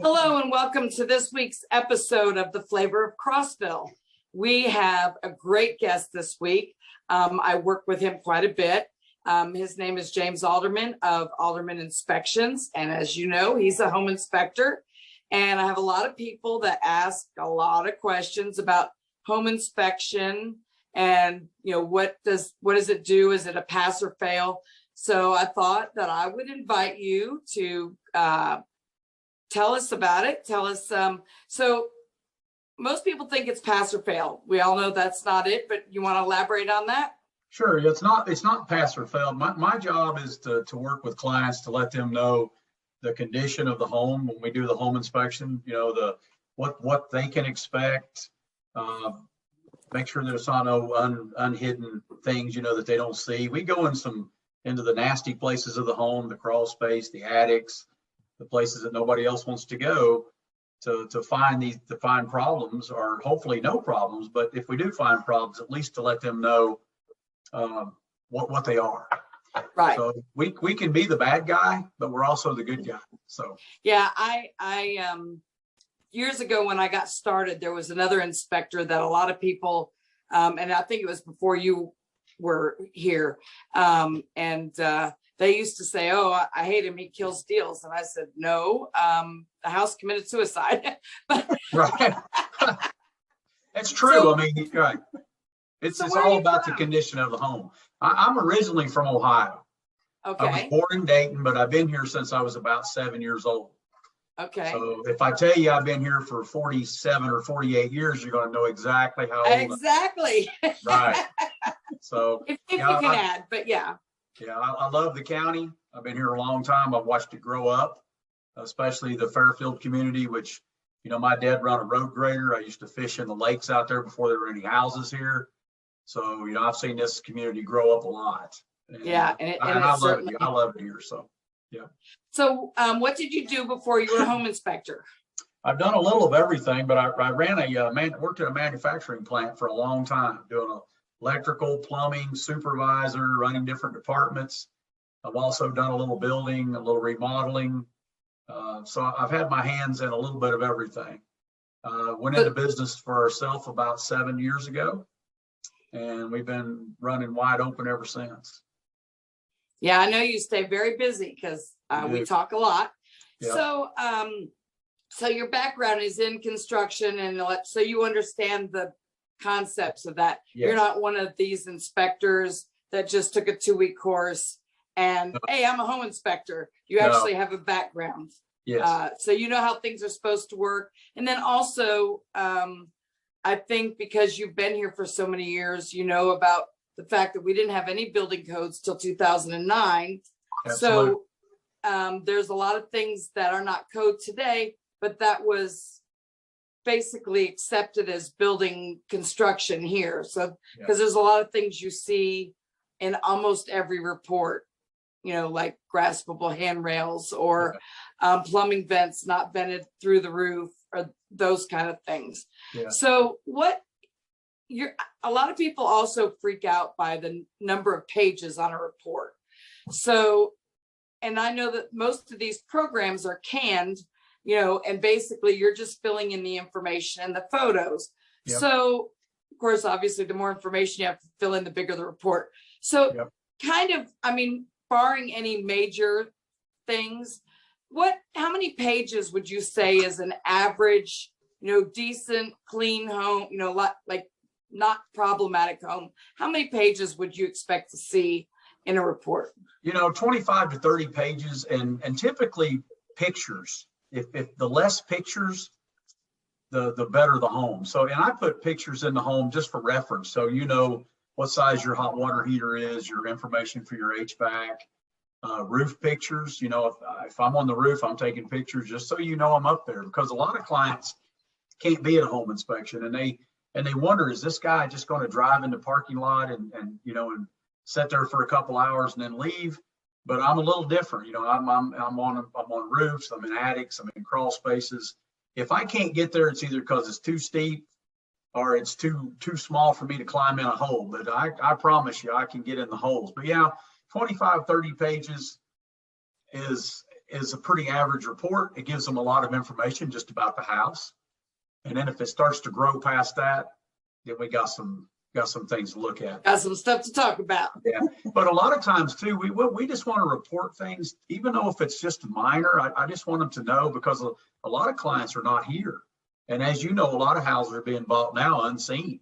Hello and welcome to this week's episode of The Flavor of Crossville. We have a great guest this week. I work with him quite a bit. His name is James Alderman of Alderman Inspections. And as you know, he's a home inspector. And I have a lot of people that ask a lot of questions about home inspection and, what does it do? Is it a pass or fail? So I thought that I would invite you to tell us about it. Tell us. So most people think it's pass or fail. We all know that's not it, but you want to elaborate on that? Sure. It's not pass or fail. My job is to work with clients to let them know the condition of the home when we do the home inspection, what they can expect, make sure there's no unhidden things, that they don't see. We go into the nasty places of the home, the crawl space, the attics, the places that nobody else wants to go to find problems, or hopefully no problems. But if we do find problems, at least to let them know what they are. Right. So we can be the bad guy, but we're also the good guy. So yeah, I years ago when I got started, there was another inspector that a lot of people, and I think it was before you were here, they used to say, "Oh, I hate him, he kills deals." And I said, "No, the house committed suicide." But right. It's true. So, right. It's all about the condition of the home. I'm originally from Ohio. Okay. I was born in Dayton, but I've been here since I was about 7 years old. Okay. So if I tell you I've been here for 47 or 48 years, you're going to know exactly how old. Exactly. Right. So if you can add, but yeah. Yeah, I love the county. I've been here a long time. I've watched it grow up, especially the Fairfield community, which, my dad ran a road grader. I used to fish in the lakes out there before there were any houses here. So, I've seen this community grow up a lot. And, yeah. And I love it. I love it here. So, yeah. So what did you do before you were a home inspector? I've done a little of everything, but I ran worked at a manufacturing plant for a long time, doing electrical, plumbing, supervisor, running different departments. I've also done a little building, a little remodeling. So I've had my hands in a little bit of everything. Went into business for ourselves about 7 years ago, and we've been running wide open ever since. Yeah, I know you stay very busy because we talk a lot. Yep. So your background is in construction, and so you understand the concepts of that. Yes. You're not one of these inspectors that just took a 2-week course and hey, I'm a home inspector. You actually have a background. Yes. So you know how things are supposed to work. And then also, I think because you've been here for so many years, you know about the fact that we didn't have any building codes till 2009. Absolutely. So there's a lot of things that are not code today, but that was basically accepted as building construction here. So because there's a lot of things you see in almost every report, like graspable handrails or plumbing vents not vented through the roof or those kind of things. Yeah. So a lot of people also freak out by the number of pages on a report. So, and I know that most of these programs are canned, and basically you're just filling in the information and the photos. Yep. So of course, obviously the more information you have to fill in, the bigger the report. So barring any major things, how many pages would you say is an average, decent, clean home, like not problematic home? How many pages would you expect to see in a report? 25 to 30 pages, and typically pictures. If the less pictures, the better the home. So, and I put pictures in the home just for reference. So, what size your hot water heater is, your information for your HVAC, roof pictures. If I'm on the roof, I'm taking pictures just so I'm up there, because a lot of clients can't be at a home inspection, and they wonder, is this guy just going to drive in the parking lot and sit there for a couple hours and then leave? But I'm a little different. I'm on roofs, I'm in attics, I'm in crawl spaces. If I can't get there, it's either because it's too steep or it's too small for me to climb in a hole. But I promise you, I can get in the holes. But yeah, 25, 30 pages is is a pretty average report. It gives them a lot of information just about the house. And then if it starts to grow past that, then we got some things to look at. Got some stuff to talk about. Yeah, but a lot of times too, we just want to report things, even though if it's just minor. I just want them to know, because a lot of clients are not here. And as you know, a lot of houses are being bought now unseen.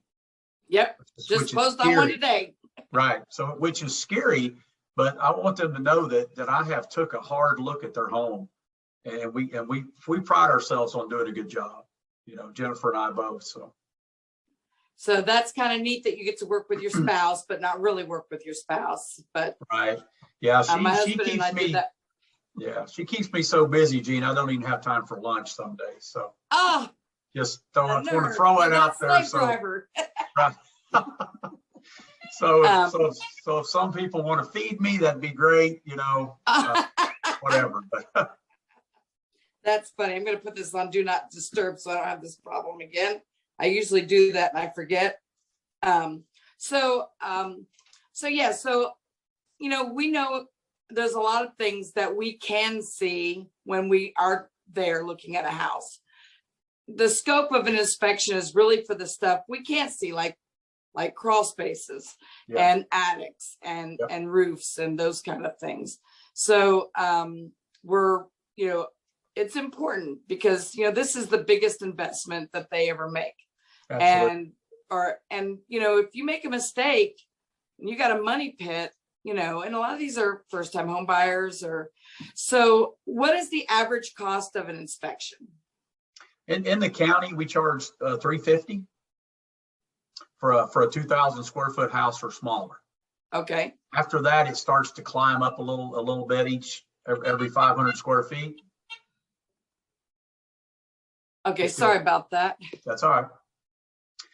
Yep, just post on one today. Right, so which is scary, but I want them to know that I have took a hard look at their home, and we pride ourselves on doing a good job. You know, Jennifer and I both. So that's kind of neat that you get to work with your spouse, but not really work with your spouse. But right, yeah, my she husband and I keeps me. did that. Yeah, she keeps me so busy, Gene. I don't even have time for lunch some days. So just want to throw it out there. So, right. So if some people want to feed me, that'd be great. You know, whatever. But that's funny. I'm going to put this on Do Not Disturb so I don't have this problem again. I usually do that and I forget. So you know, we know there's a lot of things that we can see when we are there looking at a house. The scope of an inspection is really for the stuff we can't see, like crawl spaces and attics and roofs and those kind of things. So you know, it's important because, you know, this is the biggest investment that they ever make. Absolutely. And you know, if you make a mistake and you got a money pit, you know, and a lot of these are first time home buyers. So what is the average cost of an inspection? In the county, we charge $350 for a 2,000 square foot house or smaller. Okay. After that, it starts to climb up a little bit every 500 square feet. Okay, sorry about that. That's all right.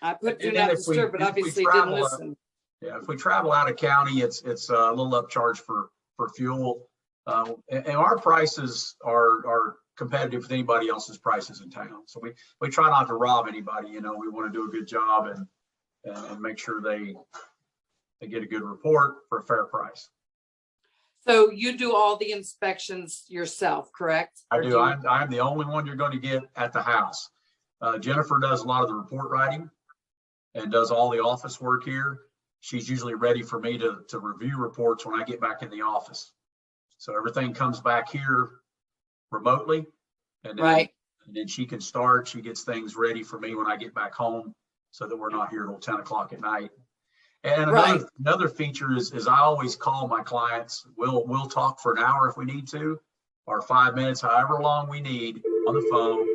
I put Do Not Disturb, but obviously didn't listen. Yeah, if we travel out of county, it's a little upcharge for fuel. And our prices are competitive with anybody else's prices in town. So we try not to rob anybody. You know, we want to do a good job and make sure they get a good report for a fair price. So you do all the inspections yourself, correct? I do. I'm the only one you're going to get at the house. Jennifer does a lot of the report writing and does all the office work here. She's usually ready for me to review reports when I get back in the office. So everything comes back here remotely, and then she can start. She gets things ready for me when I get back home, so that we're not here till 10 o'clock at night. And another feature is I always call my clients. We'll talk for an hour if we need to, or 5 minutes, however long we need on the phone.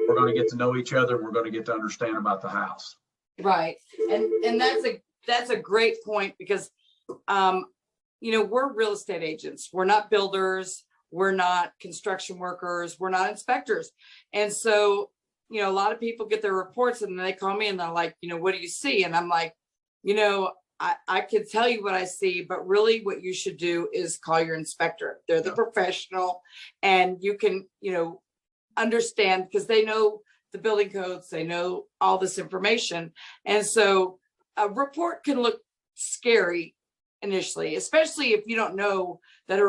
We're going to get to know each other. We're going to get to understand about the house. Right, and that's a great point because, you know, we're real estate agents. We're not builders. We're not construction workers. We're not inspectors. And so, you know, a lot of people get their reports and they call me and they're like, you know, what do you see? And I'm like, you know, I can tell you what I see, but really what you should do is call your inspector. They're the professional, and you can, you know, understand because they know the building codes, they know all this information. And so a report can look scary initially, especially if you don't know that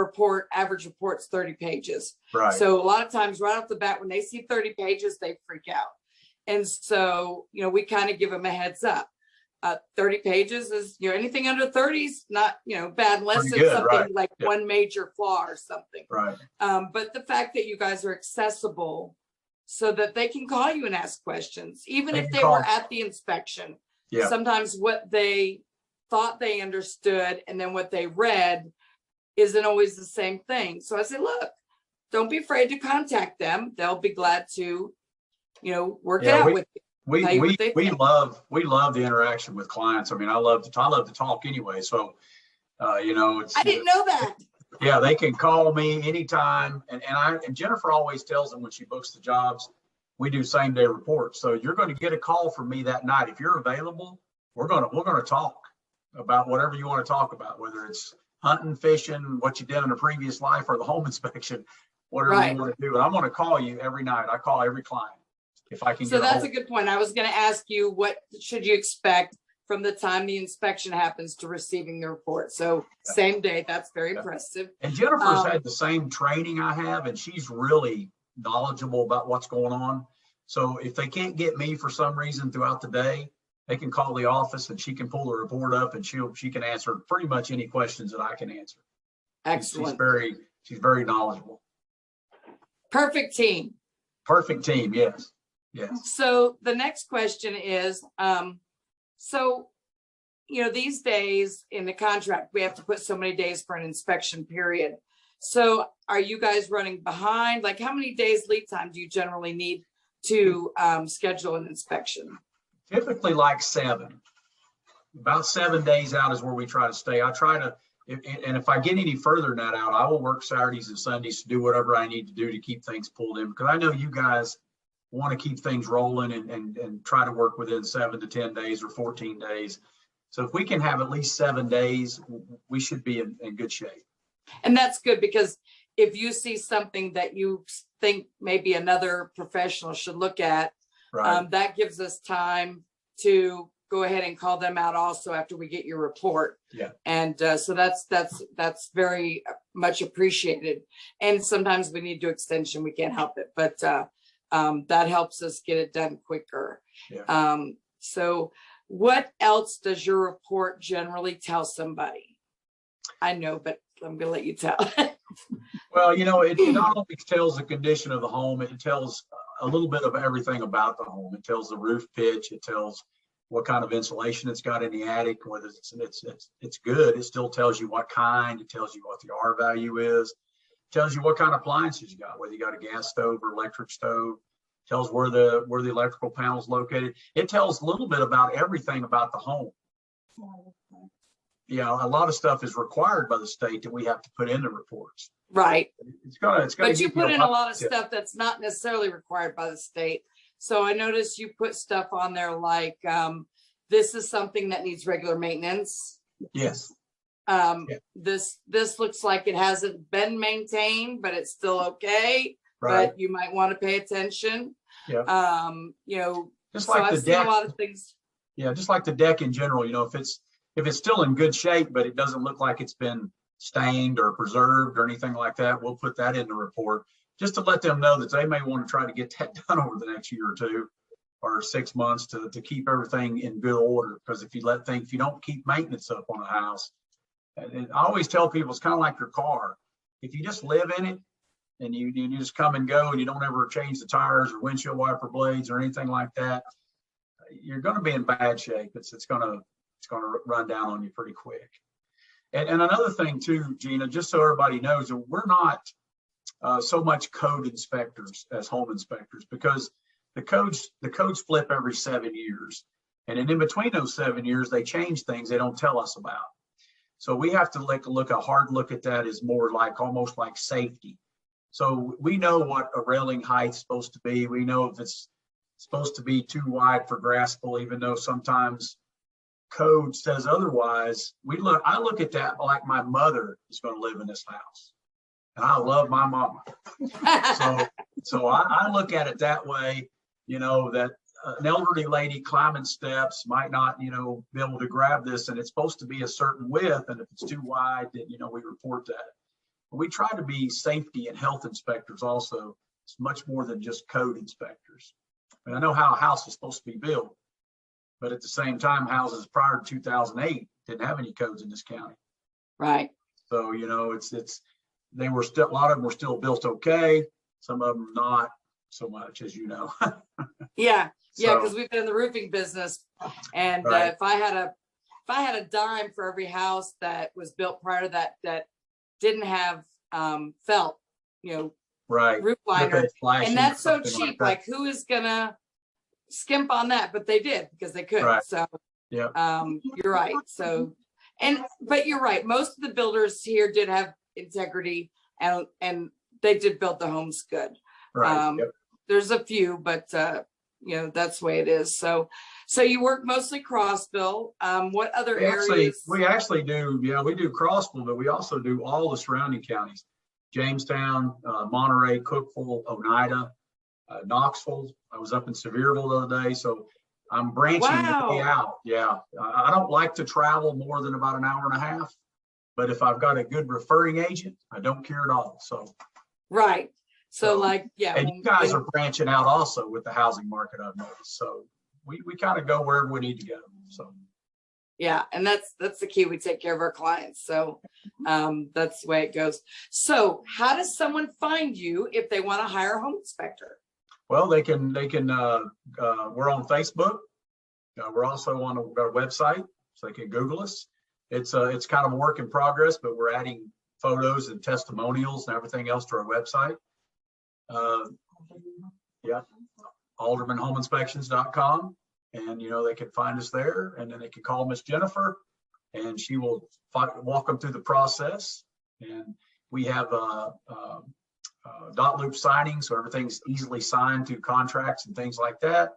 average report's 30 pages. Right. So a lot of times right off the bat, when they see 30 pages, they freak out. And so, you know, we kind of give them a heads up. 30 pages is, you know, anything under 30 is not, you know, bad unless it's something like one major flaw or something. Right. But the fact that you guys are accessible so that they can call you and ask questions, even if they were at the inspection. Yeah. Sometimes what they thought they understood and then what they read isn't always the same thing. So I say, look, don't be afraid to contact them. They'll be glad to, you know, work it out with you. We love the interaction with clients. I mean, I love to talk anyway. So, you know, I didn't know that. Yeah, they can call me anytime. And Jennifer always tells them when she books the jobs, we do same day reports. So you're going to get a call from me that night. If you're available, we're going to talk about whatever you want to talk about, whether it's hunting, fishing, what you did in a previous life, or the home inspection, whatever you want to do. And I'm going to call you every night. I call every client if I can. So that's a good point. I was going to ask you, what should you expect from the time the inspection happens to receiving the report. So same day, that's very impressive. And Jennifer's had the same training I have, and she's really knowledgeable about what's going on. So if they can't get me for some reason throughout the day, they can call the office and she can pull the report up and she can answer pretty much any questions that I can answer. Excellent. She's very knowledgeable. Perfect team. Perfect team. Yes. Yes. So the next question is, so, you know, these days in the contract, we have to put so many days for an inspection period. So are you guys running behind? Like, how many days lead time do you generally need to schedule an inspection? Typically like 7. About 7 days out is where we try to stay. I try to, and if I get any further than that out, I will work Saturdays and Sundays to do whatever I need to do to keep things pulled in, because I know you guys want to keep things rolling and try to work within 7 to 10 days or 14 days. So if we can have at least 7 days, we should be in good shape. And that's good, because if you see something that you think maybe another professional should look at, Right. That gives us time to go ahead and call them out also after we get your report. Yeah. And so that's very much appreciated. And sometimes we need to extension, we can't help it, but that helps us get it done quicker. Yeah. So what else does your report generally tell somebody? I know, but I'm gonna let you tell. Well, you know, it not only tells the condition of the home, it tells a little bit of everything about the home. It tells the roof pitch, it tells what kind of insulation it's got in the attic, whether it's good. It still tells you what kind, it tells you what the R value is, it tells you what kind of appliances you got, whether you got a gas stove or electric stove, it tells where the electrical panel is located. It tells a little bit about everything about the home. You know, a lot of stuff is required by the state that we have to put in the reports. Right. It's gonna But you put in a lot of yeah. stuff that's not necessarily required by the state. So I noticed you put stuff on there like, this is something that needs regular maintenance. Yes. Yeah. This looks like it hasn't been maintained, but it's still okay. Right. But you might want to pay attention. Yeah. You know, Just so like I've the seen a deck. lot of things. Yeah, just like the deck in general, you know, if it's still in good shape, but it doesn't look like it's been stained or preserved or anything like that, we'll put that in the report just to let them know that they may want to try to get that done over the next year or 2 or 6 months to keep everything in good order. Because if you don't keep maintenance up on a house, and I always tell people it's kind of like your car. If you just live in it and you just come and go and you don't ever change the tires or windshield wiper blades or anything like that, you're going to be in bad shape. It's going to run down on you pretty quick. And another thing too, Gina, just so everybody knows, that we're not so much code inspectors as home inspectors, because the codes flip every 7 years. And in between those 7 years, they change things they don't tell us about. So we have to a hard look at that as more like almost like safety. So we know what a railing height is supposed to be. We know if it's supposed to be too wide for graspable, even though sometimes code says otherwise. I look at that like my mother is going to live in this house, and I love my mama. so I look at it that way, you know, that an elderly lady climbing steps might not, you know, be able to grab this, and it's supposed to be a certain width, and if it's too wide, then, you know, we report that. But we try to be safety and health inspectors also. It's much more than just code inspectors. And I know how a house is supposed to be built, but at the same time, houses prior to 2008 didn't have any codes in this county. Right. So, you know, they were still, a lot of them were still built okay. Some of them not so much, as you know. Yeah. Yeah. So, Because we've been in the roofing business, and right. if I had a dime for every house that was built prior to that didn't have felt, you know, right. roof liner, and that's so something cheap. like Like, who is gonna skimp on that? But they did, because they could. Right. So yeah. you're right. So but you're right. Most of the builders here did have integrity, and they did build the homes good. Right. Yep. There's a few, but you know, that's the way it is. So you work mostly Crossville. What other areas? We actually do, yeah, we do Crossville, but we also do all the surrounding counties. Jamestown, Monterey, Cookeville, Oneida, Knoxville. I was up in Sevierville the other day. So I'm branching way Wow. out. Yeah. I don't like to travel more than about an hour and a half, but if I've got a good referring agent, I don't care at all. So, Right. So so like, yeah. and you guys are branching out also with the housing market, I've noticed. So we kind of go wherever we need to go. So. Yeah, and that's the key. We take care of our clients. So that's the way it goes. So how does someone find you if they want to hire a home inspector? Well, they can, we're on Facebook. We're also on our website, so they can Google us. It's kind of a work in progress, but we're adding photos and testimonials and everything else to our website. Yeah, aldermanhomeinspections.com. And, they can find us there, and then they can call Miss Jennifer, and she will walk them through the process. And we have dot loop signing, so everything's easily signed through contracts and things like that.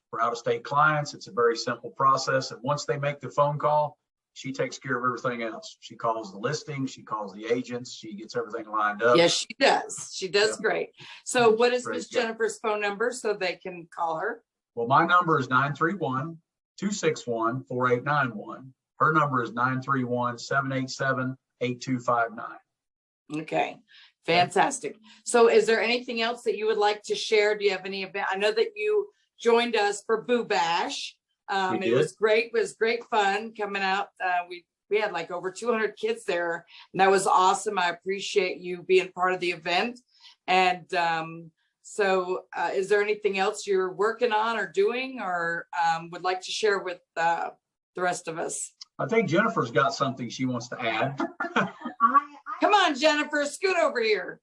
For out-of-state clients, it's a very simple process. And once they make the phone call, she takes care of everything else. She calls the listing, she calls the agents, she gets everything lined up. Yes, she does. She does great. So what is Great, Miss Jennifer's phone number so they can call her? Well, my number is 931-261-4891. Her number is 931-787-8259. Okay, fantastic. So is there anything else that you would like to share? Do you have any event? I know that you joined us for Boo Bash. It was great. It was great fun coming out. We had like over 200 kids there, and that was awesome. I appreciate you being part of the event. And so is there anything else you're working on or doing or would like to share with the rest of us? I think Jennifer's got something she wants to add. Come on, Jennifer, scoot over here.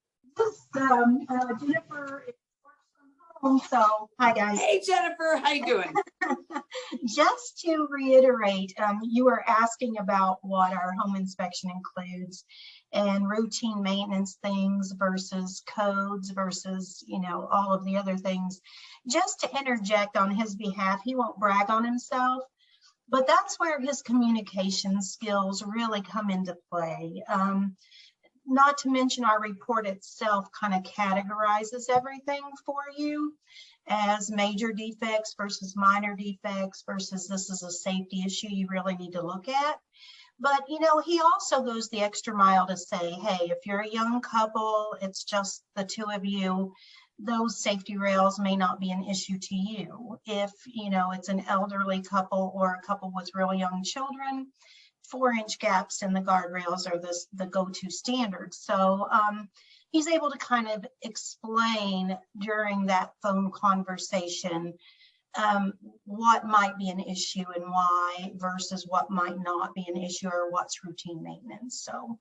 Jennifer works from home, so hi guys. Hey, Jennifer, how you doing? Just to reiterate, you were asking about what our home inspection includes and routine maintenance things versus codes versus, all of the other things. Just to interject on his behalf, he won't brag on himself, but that's where his communication skills really come into play. Not to mention our report itself kind of categorizes everything for you as major defects versus minor defects versus this is a safety issue you really need to look at. But, he also goes the extra mile to say, hey, if you're a young couple, it's just the two of you, those safety rails may not be an issue to you. If, it's an elderly couple or a couple with really young children, 4-inch gaps in the guardrails are the go-to standard. So he's able to kind of explain during that phone conversation what might be an issue and why versus what might not be an issue or what's routine maintenance. So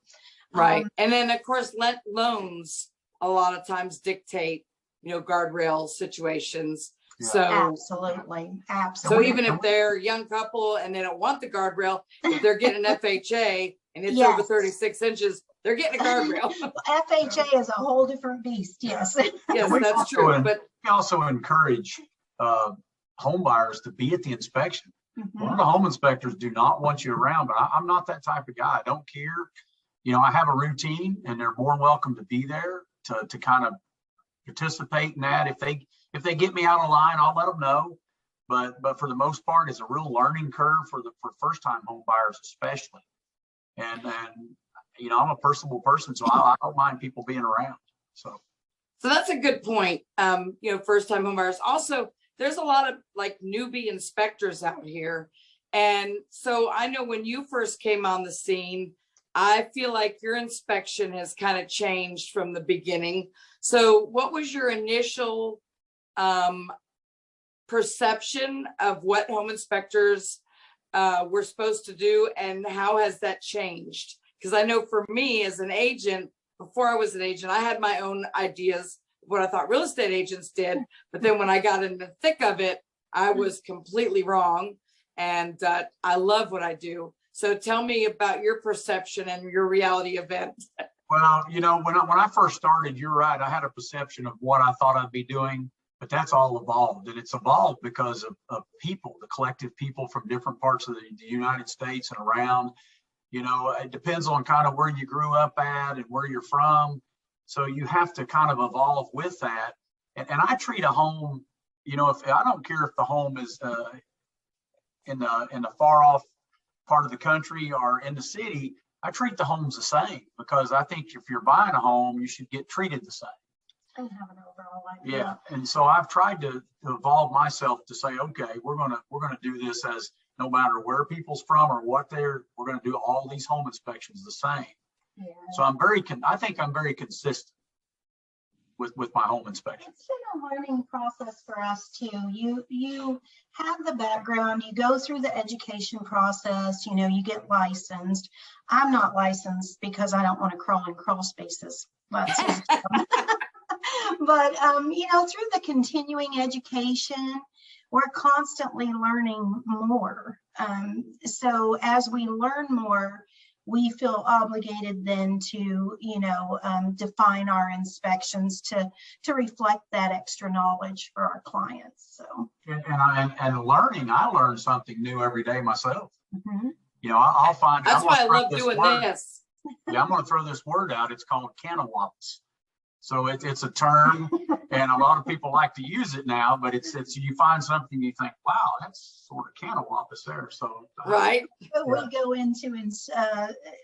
right. And then of course loans a lot of times dictate guardrail situations. Yeah. So absolutely. So even if they're a young couple and they don't want the guardrail, if they're getting an FHA and it's over 36 inches, they're getting a guardrail. FHA is a whole different beast. Yes. Yes, that's true. But we also encourage home buyers to be at the inspection. A lot of the home inspectors do not want you around, but I'm not that type of guy. I don't care. I have a routine and they're more welcome to be there to kind of participate in that. If they get me out of line, I'll let them know. But for the most part, it's a real learning curve for first time home buyers, especially. And I'm a personable person, so I don't mind people being around. So that's a good point. First time home buyers. Also, there's a lot of like newbie inspectors out here. And so I know when you first came on the scene, I feel like your inspection has kind of changed from the beginning. So what was your initial perception of what home inspectors were supposed to do, and how has that changed? Because I know for me as an agent, before I was an agent, I had my own ideas of what I thought real estate agents did. But then when I got in the thick of it, I was completely wrong. And I love what I do. So tell me about your perception and your reality event. Well, when I first started, you're right. I had a perception of what I thought I'd be doing, but that's all evolved. And it's evolved because of people, the collective people from different parts of the United States and around. It depends on kind of where you grew up at and where you're from. So you have to kind of evolve with that. And I treat a home, if I don't care if the home is in the far off part of the country or in the city, I treat the homes the same, because I think if you're buying a home, you should get treated the same. And have an overall idea. Yeah, and so I've tried to evolve myself to say, okay, we're gonna do this as no matter where people's from or what we're gonna do all these home inspections the same. Yeah. So I think I'm very consistent with my home inspection. It's been a learning process for us too. You have the background, you go through the education process, you know, you get licensed. I'm not licensed because I don't want to crawl in crawl spaces. That's just, but you know, through the continuing education, we're constantly learning more. So as we learn more, we feel obligated then to, you know, define our inspections to reflect that extra knowledge for our clients. So And learning, I learn something new every day myself. mm-hmm. You know, I'll find. That's why I love doing this. Yeah, I'm going to throw this word out. It's called canawaps. So it's a term, and a lot of people like to use it now. But it's you find something you think, wow, that's sort of canawapas there. So Right. We go into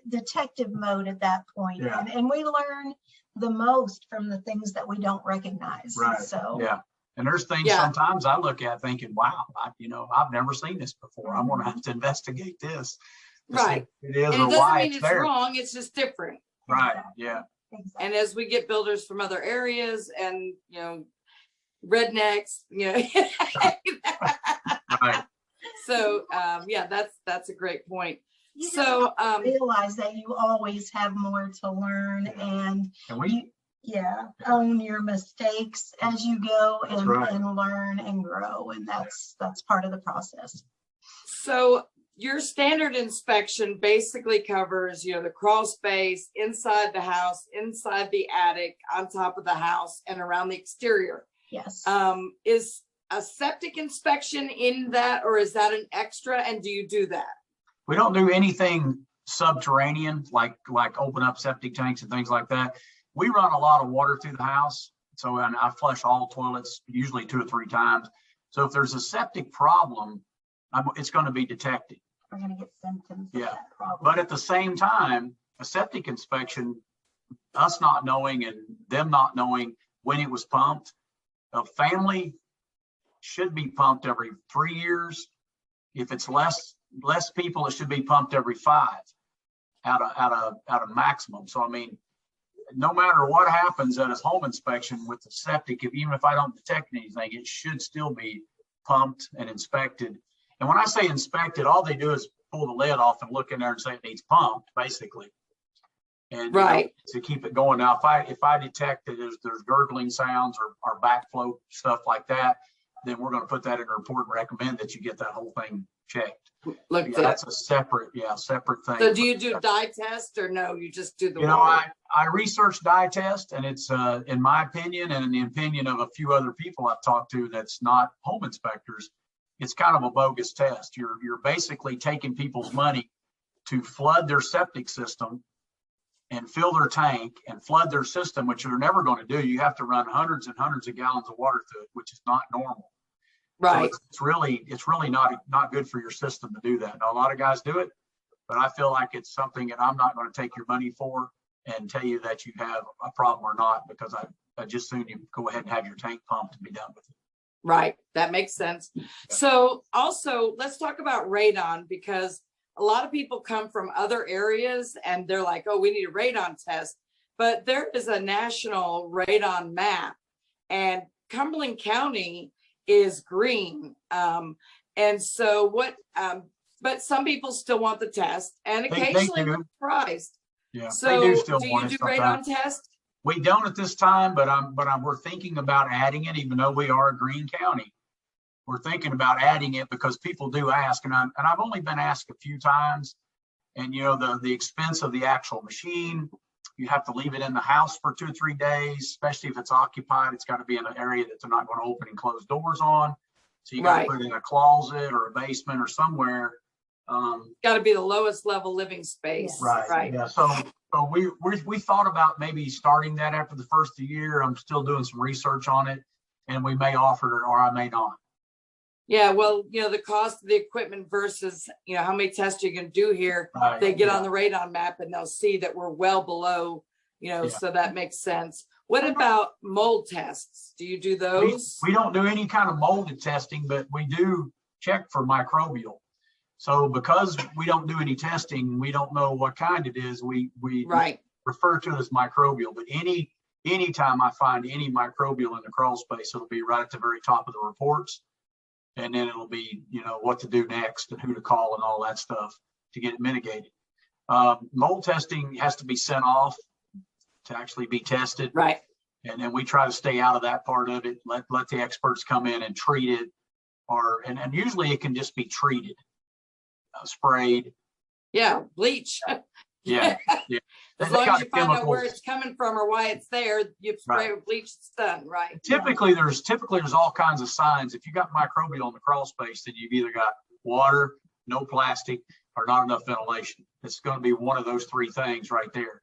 detective mode at that point, Yeah. and we learn the most from the things that we don't recognize. Right. So yeah. And there's things sometimes I look at thinking, wow, I've never seen this before. I'm going to have to investigate this. Right. It is And it or doesn't why mean it's it's there. wrong, it's just different. Right. Yeah. exactly. And as we get builders from other areas and, you know, rednecks, you know. Right. So, yeah, that's a great point. You just So, realize that you always have more to learn, and And we, own your mistakes as you go, That's and right. and learn and grow, and that's part of the process. so your standard inspection basically covers, you know, the crawl space inside the house, inside the attic, on top of the house, and around the exterior. Yes. Is a septic inspection in that, or is that an extra? And do you do that? we don't do anything subterranean, like open up septic tanks and things like that. We run a lot of water through the house. So, and I flush all toilets, usually 2 or 3 times. So if there's a septic problem, it's going to be detected. We're going to get symptoms of Yeah. that problem. But at the same time, a septic inspection, us not knowing and them not knowing when it was pumped, a family should be pumped every 3 years. If it's less people, it should be pumped every 5 out of maximum. So I mean, no matter what happens at a home inspection with the septic, even if I don't detect anything, it should still be pumped and inspected. And when I say inspected, all they do is pull the lid off and look in there and say it needs pumped, basically. And Right. to keep it going. Now, if I detect that there's gurgling sounds or backflow stuff like that, then we're going to put that in a report and recommend that you get that whole thing checked. Look, Yeah, that's a separate thing. so do you do dye test or no? You just do the You know, water? I researched dye test, and it's in my opinion and in the opinion of a few other people I've talked to that's not home inspectors, it's kind of a bogus test. You're basically taking people's money to flood their septic system and fill their tank and flood their system, which you're never going to do. You have to run hundreds and hundreds of gallons of water through it, which is not normal. Right. So it's really not good for your system to do that. Now, a lot of guys do it, but I feel like it's something that I'm not going to take your money for and tell you that you have a problem or not, because I just soon you go ahead and have your tank pumped and be done with it. Right. That makes sense. So also let's talk about radon, because a lot of people come from other areas and they're like, oh, we need a radon test, but there is a national radon map and Cumberland County is green. And so but some people still want the test, and occasionally we're surprised. Yeah, So they do still do want you it do sometimes. radon test? We don't at this time, but we're thinking about adding it, even though we are a green county. We're thinking about adding it because people do ask, and I've only been asked a few times. And you know, the expense of the actual machine, you have to leave it in the house for 2 or 3 days, especially if it's occupied. It's got to be in an area that they're not going to open and close doors on. So you got to put it in a closet or a basement or somewhere. Got to be the lowest level living space. Right. Yeah. So we thought about maybe starting that after the first of the year. I'm still doing some research on it, and we may offer it or I may not. Yeah, well, the cost of the equipment versus, how many tests you can do here. Right, They get yeah. on the radon map and they'll see that we're well below, Yeah. so that makes sense. What about mold tests? Do you do those? We don't do any kind of molded testing, but we do check for microbial. So because we don't do any testing, we don't know what kind it is. We Right. refer to it as microbial, but anytime I find any microbial in the crawl space, it'll be right at the very top of the reports. And then it'll be, what to do next and who to call and all that stuff to get it mitigated. Mold testing has to be sent off to actually be tested. Right. And then we try to stay out of that part of it. Let the experts come in and treat it, and usually it can just be treated, sprayed. Yeah, bleach. Yeah, yeah. As They long got as you find out where chemicals. it's coming from or why it's there, you spray Right. it with bleach, it's done, right? Typically there's all kinds of signs. If you got microbial in the crawl space, then you've either got water, no plastic, or not enough ventilation. It's going to be one of those three things right there.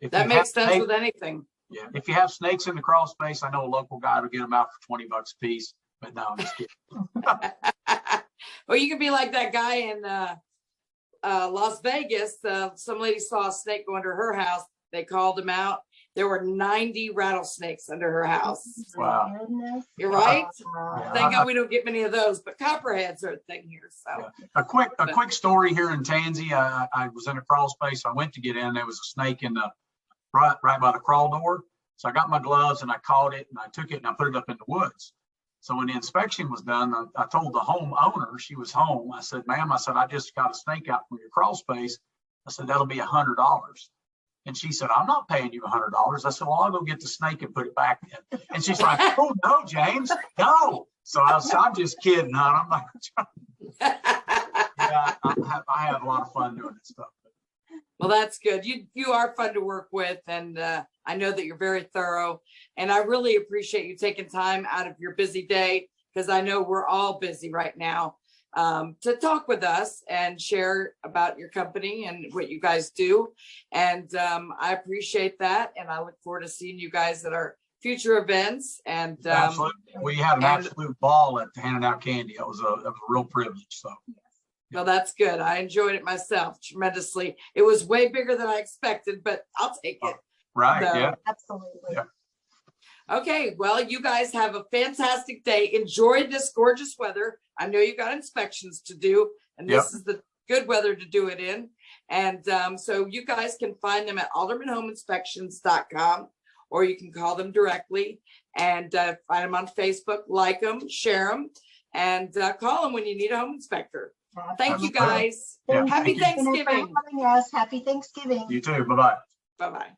If That you makes have sense with anything. Yeah, if you have snakes in the crawl space, I know a local guy will get them out for $20 a piece, but no, I'm just kidding. Or you could be like that guy in Las Vegas. Some lady saw a snake go under her house. They called him out. There were 90 rattlesnakes under her house. Wow. Goodness. You're right. Yeah. Thank God we don't get many of those, but copperheads are a thing here. So Yeah. A quick story here in Tansy. I was in a crawl space. I went to get in. There was a snake in the right by the crawl door. So I got my gloves and I caught it and I took it and I put it up in the woods. So when the inspection was done, I told the home owner, she was home. I said, ma'am, I just got a snake out from your crawl space. I said, that'll be $100. And she said, I'm not paying you $100. I said, well, I'll go get the snake and put it back in. And she's like, oh no, James, no. So I'm just kidding, hon. I'm not. Yeah, I have a lot of fun doing this stuff. well, that's good. You are fun to work with, and I know that you're very thorough. And I really appreciate you taking time out of your busy day, because I know we're all busy right now, to talk with us and share about your company and what you guys do. And I appreciate that, and I look forward to seeing you guys at our future events. And Absolutely. We had an and- absolute ball at handing out candy. It was a real privilege. So well, that's good. I enjoyed it myself tremendously. It was way bigger than I expected, but I'll take it. right, So- yeah. Absolutely. Yeah. Okay, well, you guys have a fantastic day. Enjoy this gorgeous weather. I know you got inspections to do, and this is the good weather to do it in. And so you guys can find them at aldermanhomeinspections.com, or you can call them directly and find them on Facebook, like them, share them, and call them when you need a home inspector. Thank you, guys. Yeah, Happy thank you. Thank you for Thanksgiving. having us. Happy Thanksgiving. You too. Bye-bye. Bye-bye.